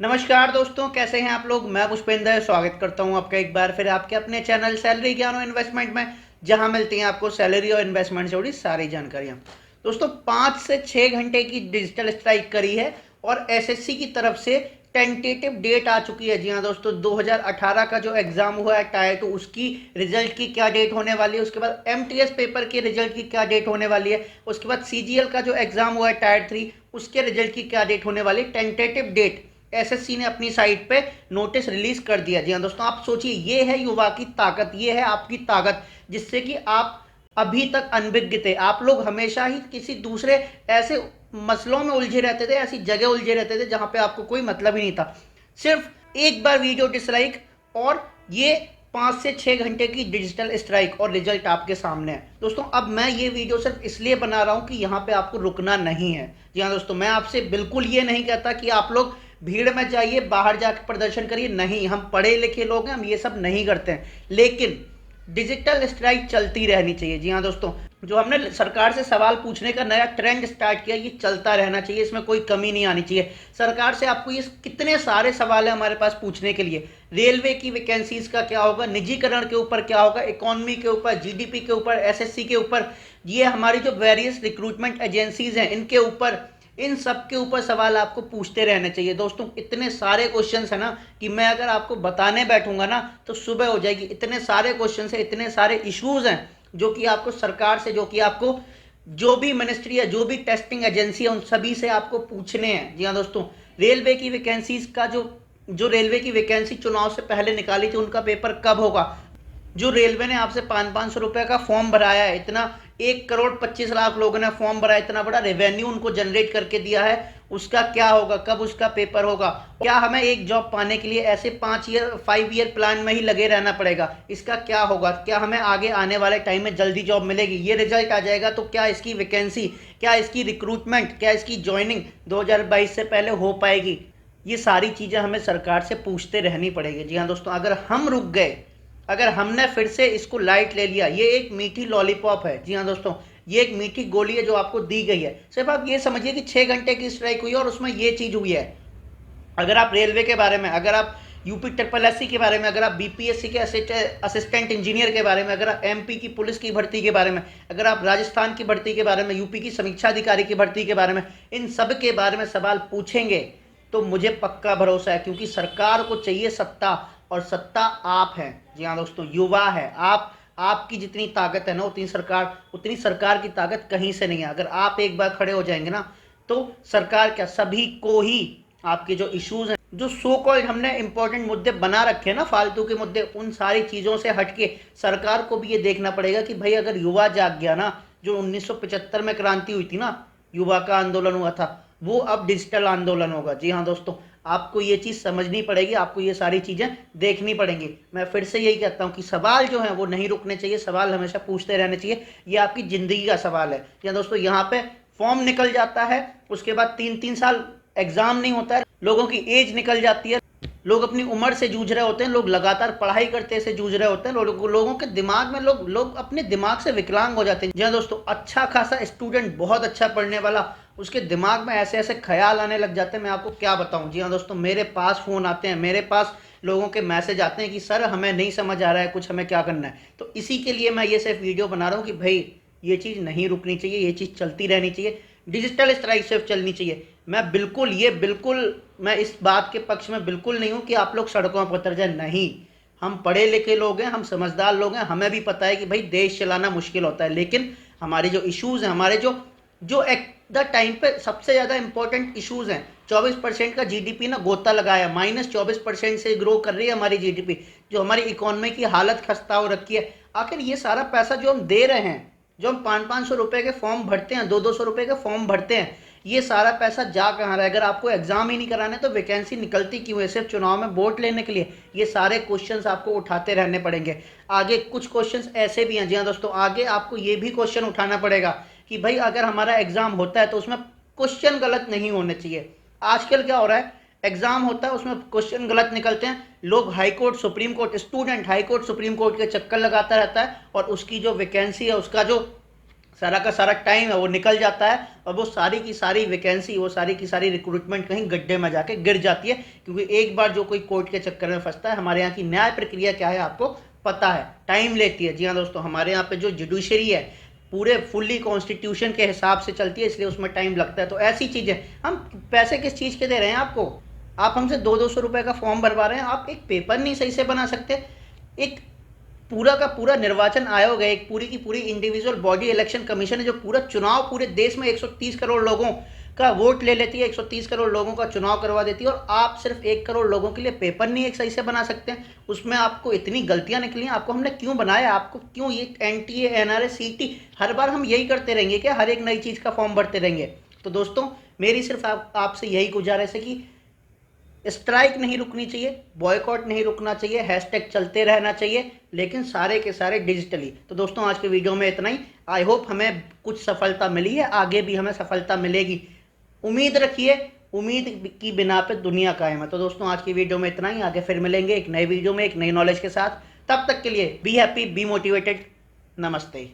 नमस्कार दोस्तों, कैसे हैं आप लोग। मैं पुष्पेंद्र स्वागत करता हूं आपका एक बार फिर आपके अपने चैनल सैलरी ज्ञान और इन्वेस्टमेंट में, जहां मिलती हैं आपको सैलरी और इन्वेस्टमेंट से जुड़ी सारी जानकारियां। दोस्तों 5 से 6 घंटे की डिजिटल स्ट्राइक करी है और एसएससी की तरफ से टेंटेटिव डेट आ चुकी है। जी हाँ दोस्तों, 2018 का जो एग्जाम हुआ है टायर 2 उसकी रिजल्ट की क्या डेट होने वाली है, उसके बाद एमटीएस पेपर के रिजल्ट की क्या डेट होने वाली है, उसके बाद सीजीएल का जो एग्जाम हुआ है टायर 3 उसके रिजल्ट की क्या डेट होने वाली है। टेंटेटिव डेट एसएससी ने अपनी साइट पे नोटिस रिलीज कर दिया। जी हाँ दोस्तों, आप सोचिए, ये है युवा की ताकत, ये है आपकी ताकत, जिससे कि आप अभी तक अनभिज्ञ थे। आप लोग हमेशा ही किसी दूसरे ऐसे मसलों में उलझे रहते थे, ऐसी जगह उलझे रहते थे जहां पे आपको कोई मतलब ही नहीं था। सिर्फ एक बार वीडियो डिसलाइक और ये 5 से 6 घंटे की डिजिटल स्ट्राइक और रिजल्ट आपके सामने है। दोस्तों अब मैं ये वीडियो सिर्फ इसलिए बना रहा हूं कि यहाँ पे आपको रुकना नहीं है। जी हाँ दोस्तों, मैं आपसे बिल्कुल ये नहीं कहता कि आप लोग भीड़ में जाइए, बाहर जाकर प्रदर्शन करिए। नहीं, हम पढ़े लिखे लोग हैं, हम ये सब नहीं करते हैं, लेकिन डिजिटल स्ट्राइक चलती रहनी चाहिए। जी हाँ दोस्तों, जो हमने सरकार से सवाल पूछने का नया ट्रेंड स्टार्ट किया, ये चलता रहना चाहिए, इसमें कोई कमी नहीं आनी चाहिए। सरकार से आपको ये कितने सारे सवाल है हमारे पास पूछने के लिए। रेलवे की वैकेंसीज का क्या होगा, निजीकरण के ऊपर क्या होगा, इकोनॉमी के ऊपर, जीडीपी के ऊपर, एसएससी के ऊपर, ये हमारी जो वेरियस रिक्रूटमेंट एजेंसीज हैं इनके ऊपर, इन सब के ऊपर सवाल आपको पूछते रहने चाहिए। दोस्तों इतने सारे क्वेश्चंस है ना कि मैं अगर आपको बताने बैठूंगा ना तो सुबह हो जाएगी। इतने सारे क्वेश्चंस है, इतने सारे इश्यूज हैं जो कि आपको सरकार से, जो कि आपको जो भी मिनिस्ट्री है, जो भी टेस्टिंग एजेंसी है, उन सभी से आपको पूछने हैं। जी हाँ दोस्तों, रेलवे की वैकेंसीज का जो जो रेलवे की वैकेंसी चुनाव से पहले निकाली थी उनका पेपर कब होगा। जो रेलवे ने आपसे 500-500 रुपए का फॉर्म भराया है, इतना 1 करोड़ 25 लाख लोगों ने फॉर्म भरा, इतना बड़ा रेवेन्यू उनको जनरेट करके दिया है, उसका क्या होगा, कब उसका पेपर होगा। क्या हमें एक जॉब पाने के लिए ऐसे 5 ईयर 5 ईयर प्लान में ही लगे रहना पड़ेगा, इसका क्या होगा। क्या हमें आगे आने वाले टाइम में जल्दी जॉब मिलेगी, ये रिजल्ट आ जाएगा तो क्या इसकी वैकेंसी, क्या इसकी रिक्रूटमेंट, क्या इसकी ज्वाइनिंग 2022 से पहले हो पाएगी। ये सारी चीज़ें हमें सरकार से पूछते रहनी पड़ेगी। जी हाँ दोस्तों, अगर हम रुक गए, अगर हमने फिर से इसको लाइट ले लिया, ये एक मीठी लॉलीपॉप है। जी हाँ दोस्तों, ये एक मीठी गोली है जो आपको दी गई है। सिर्फ आप ये समझिए कि 6 घंटे की स्ट्राइक हुई है और उसमें ये चीज़ हुई है। अगर आप रेलवे के बारे में, अगर आप यूपी ट्रिपल एससी के बारे में, अगर आप बीपीएससी के असिस्टेंट इंजीनियर के बारे में, अगर आप एमपी की पुलिस की भर्ती के बारे में, अगर आप राजस्थान की भर्ती के बारे में, यूपी की समीक्षा अधिकारी की भर्ती के बारे में, इन सब के बारे में सवाल पूछेंगे तो मुझे पक्का भरोसा है, क्योंकि सरकार को चाहिए सत्ता, और सत्ता आप हैं। जी हाँ दोस्तों, युवा है आप। आपकी जितनी ताकत है ना, उतनी सरकार की ताकत कहीं से नहीं है। अगर आप एक बार खड़े हो जाएंगे ना तो सरकार क्या, सभी को ही आपके जो इश्यूज हैं, जो सो कॉल्ड हमने इंपॉर्टेंट मुद्दे बना रखे हैं ना, फालतू के मुद्दे, उन सारी चीज़ों से हटके सरकार को भी ये देखना पड़ेगा कि भाई अगर युवा जाग गया ना, जो 1975 में क्रांति हुई थी ना, युवा का आंदोलन हुआ था, वो अब डिजिटल आंदोलन होगा। जी हाँ दोस्तों, आपको ये चीज़ समझनी पड़ेगी, आपको ये सारी चीज़ें देखनी पड़ेंगी। मैं फिर से यही कहता हूँ कि सवाल जो हैं वो नहीं रुकने चाहिए, सवाल हमेशा पूछते रहने चाहिए। ये आपकी ज़िंदगी का सवाल है। जी हाँ दोस्तों, यहाँ पे फॉर्म निकल जाता है, उसके बाद 3-3 साल एग्ज़ाम नहीं होता है, लोगों की एज निकल जाती है, लोग अपनी उम्र से जूझ रहे होते हैं, लोग लगातार पढ़ाई करते से जूझ रहे होते हैं, लोगों के दिमाग में, लोग अपने दिमाग से विकलांग हो जाते हैं। जी हाँ दोस्तों, अच्छा खासा स्टूडेंट, बहुत अच्छा पढ़ने वाला, उसके दिमाग में ऐसे ऐसे ख्याल आने लग जाते हैं, मैं आपको क्या बताऊं। जी हाँ दोस्तों, मेरे पास फ़ोन आते हैं, मेरे पास लोगों के मैसेज आते हैं कि सर हमें नहीं समझ आ रहा है कुछ, हमें क्या करना है। तो इसी के लिए मैं ये सिर्फ वीडियो बना रहा हूँ कि भाई ये चीज़ नहीं रुकनी चाहिए, ये चीज़ चलती रहनी चाहिए, डिजिटल स्ट्राइक सिर्फ चलनी चाहिए। मैं इस बात के पक्ष में बिल्कुल नहीं हूँ कि आप लोग सड़कों पर उतर जाए, नहीं। हम पढ़े लिखे लोग हैं, हम समझदार लोग हैं, हमें भी पता है कि भाई देश चलाना मुश्किल होता है, लेकिन हमारे जो इश्यूज हैं, हमारे जो जो एट द टाइम पे सबसे ज़्यादा इंपॉर्टेंट इश्यूज हैं, 24% का जीडीपी ना गोता लगाया, -24% से ग्रो कर रही है हमारी जीडीपी, जो हमारी इकोनॉमी की हालत खस्ता हो रखी है। आखिर ये सारा पैसा जो हम दे रहे हैं, जो हम 500-500 रुपए के फॉर्म भरते हैं, 200-200 रुपए के फॉर्म भरते हैं, ये सारा पैसा जा कहाँ रहा है। अगर आपको एग्जाम ही नहीं कराने तो वैकेंसी निकलती क्यों है, सिर्फ चुनाव में वोट लेने के लिए। ये सारे क्वेश्चंस आपको उठाते रहने पड़ेंगे। आगे कुछ क्वेश्चंस ऐसे भी हैं, जी हाँ दोस्तों, आगे आपको ये भी क्वेश्चन उठाना पड़ेगा कि भाई अगर हमारा एग्जाम होता है तो उसमें क्वेश्चन गलत नहीं होने चाहिए। आजकल क्या हो रहा है, एग्जाम होता है उसमें क्वेश्चन गलत निकलते हैं, लोग high court supreme court, student high court supreme court के चक्कर लगाता रहता है, और उसकी जो वैकेंसी है, उसका जो सारा का सारा टाइम है वो निकल जाता है और वो सारी की सारी वैकेंसी, वो सारी की सारी रिक्रूटमेंट कहीं गड्ढे में जाके गिर जाती है। क्योंकि एक बार जो कोई कोर्ट के चक्कर में फंसता है, हमारे यहाँ की न्याय प्रक्रिया क्या है आपको पता है, टाइम लेती है। जी हाँ दोस्तों, हमारे यहाँ पे जो जुडिशरी है पूरे फुल्ली कॉन्स्टिट्यूशन के हिसाब से चलती है, इसलिए उसमें टाइम लगता है। तो ऐसी चीज़ें, हम पैसे किस चीज़ के दे रहे हैं आपको? आप हमसे 200-200 रुपए का फॉर्म भरवा रहे हैं, आप एक पेपर नहीं सही से बना सकते। एक पूरा का पूरा निर्वाचन आयोग है, एक पूरी की पूरी इंडिविजुअल बॉडी इलेक्शन कमीशन है जो पूरा चुनाव पूरे देश में 130 करोड़ लोगों का वोट ले लेती है, 130 करोड़ लोगों का चुनाव करवा देती है, और आप सिर्फ 1 करोड़ लोगों के लिए पेपर नहीं एक सही से बना सकते हैं। उसमें आपको इतनी गलतियां निकली हैं, आपको हमने क्यों बनाया? आपको क्यों ये एनटीए, एनआरए, सीटी, हर बार हम यही करते रहेंगे क्या? हर एक नई चीज़ का फॉर्म भरते रहेंगे? तो दोस्तों, मेरी सिर्फ आपसे यही गुजारिश है कि स्ट्राइक नहीं रुकनी चाहिए, बॉयकॉट नहीं रुकना चाहिए, हैशटैग चलते रहना चाहिए, लेकिन सारे के सारे डिजिटली। तो दोस्तों, आज के वीडियो में इतना ही। आई होप हमें कुछ सफलता मिली है, आगे भी हमें सफलता मिलेगी। उम्मीद रखिए, उम्मीद की बिना पे दुनिया कायम है। तो दोस्तों, आज की वीडियो में इतना ही। आगे फिर मिलेंगे एक नए वीडियो में एक नई नॉलेज के साथ। तब तक के लिए बी हैप्पी, बी मोटिवेटेड। नमस्ते।